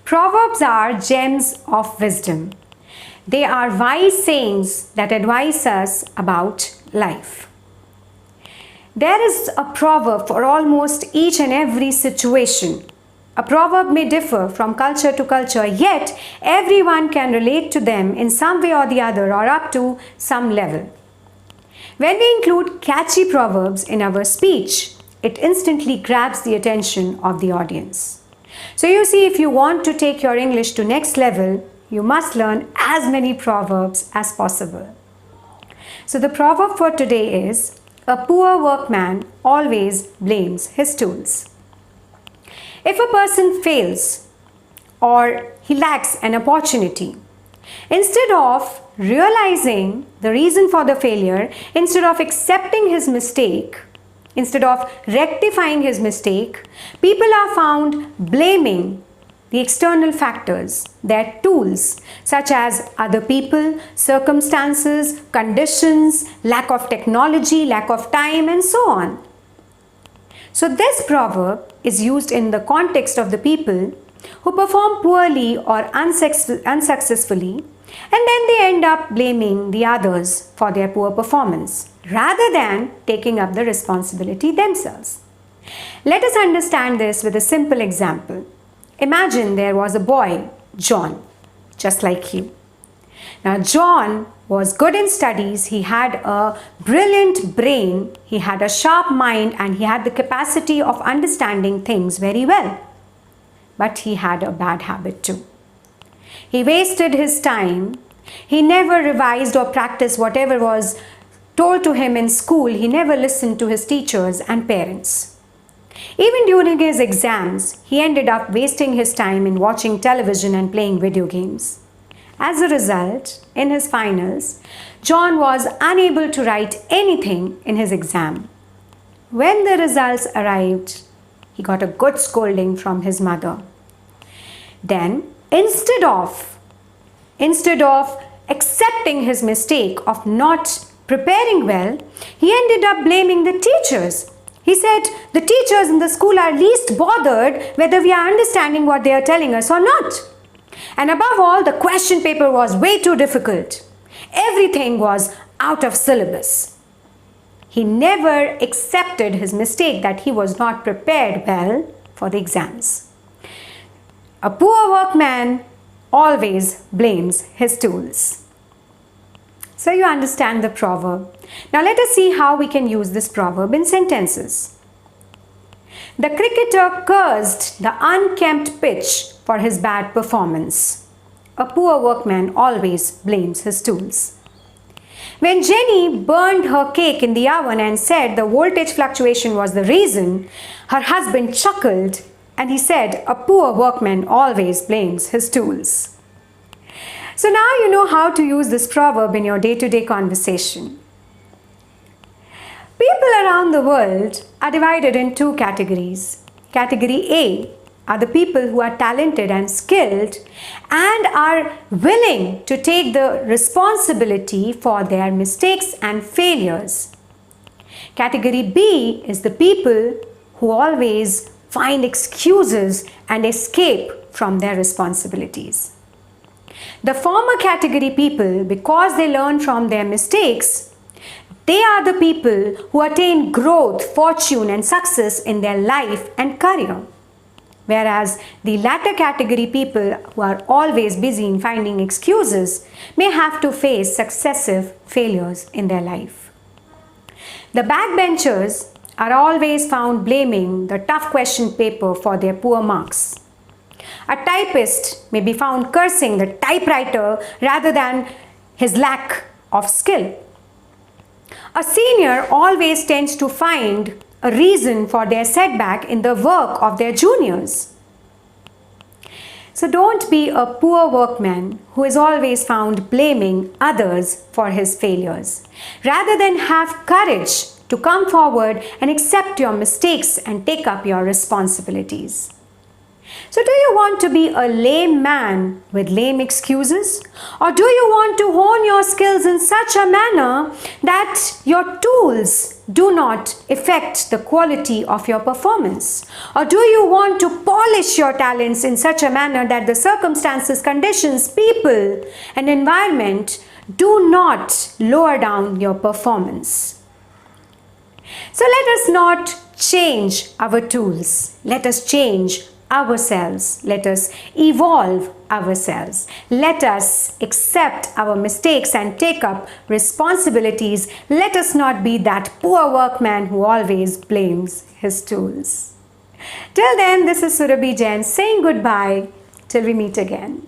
Proverbs are gems of wisdom. They are wise sayings that advise us about life. There is a proverb for almost each and every situation. A proverb may differ from culture to culture, yet everyone can relate to them in some way or the other or up to some level. When we include catchy proverbs in our speech, it instantly grabs the attention of the audience. So you see, if you want to take your English to next level, you must learn as many proverbs as possible. So the proverb for today is, a poor workman always blames his tools. If a person fails or he lacks an opportunity, instead of realizing the reason for the failure, instead of accepting his mistake, instead of rectifying his mistake, people are found blaming the external factors, their tools, such as other people, circumstances, conditions, lack of technology, lack of time, and so on. So this proverb is used in the context of the people who perform poorly or unsuccessfully, and then they end up blaming the others for their poor performance, rather than taking up the responsibility themselves. Let us understand this with a simple example. Imagine there was a boy, John, just like you. Now, John was good in studies, he had a brilliant brain, he had a sharp mind, and he had the capacity of understanding things very well. But he had a bad habit too. He wasted his time, he never revised or practiced whatever was told to him in school, he never listened to his teachers and parents. Even during his exams, he ended up wasting his time in watching television and playing video games. As a result, in his finals, John was unable to write anything in his exam. When the results arrived, he got a good scolding from his mother. Then, instead of accepting his mistake of not preparing well, he ended up blaming the teachers. He said, the teachers in the school are least bothered whether we are understanding what they are telling us or not. And above all, the question paper was way too difficult. Everything was out of syllabus. He never accepted his mistake that he was not prepared well for the exams. A poor workman always blames his tools. So you understand the proverb. Now let us see how we can use this proverb in sentences. The cricketer cursed the unkempt pitch for his bad performance. A poor workman always blames his tools. When Jenny burned her cake in the oven and said the voltage fluctuation was the reason, her husband chuckled and he said, a poor workman always blames his tools. So now you know how to use this proverb in your day-to-day conversation. People around the world are divided in two categories. Category A are the people who are talented and skilled and are willing to take the responsibility for their mistakes and failures. Category B is the people who always find excuses and escape from their responsibilities. The former category people, because they learn from their mistakes, they are the people who attain growth, fortune, and success in their life and career. Whereas the latter category people who are always busy in finding excuses may have to face successive failures in their life. The backbenchers are always found blaming the tough question paper for their poor marks. A typist may be found cursing the typewriter rather than his lack of skill. A senior always tends to find a reason for their setback in the work of their juniors. So don't be a poor workman who is always found blaming others for his failures. Rather than have courage to come forward and accept your mistakes and take up your responsibilities. So, do you want to be a lame man with lame excuses? Or do you want to hone your skills in such a manner that your tools do not affect the quality of your performance? Or do you want to polish your talents in such a manner that the circumstances, conditions, people, and environment do not lower down your performance? So let us not change our tools. Let us change ourselves. Let us evolve ourselves. Let us accept our mistakes and take up responsibilities. Let us not be that poor workman who always blames his tools. Till then, this is Surabhi Jain saying goodbye till we meet again.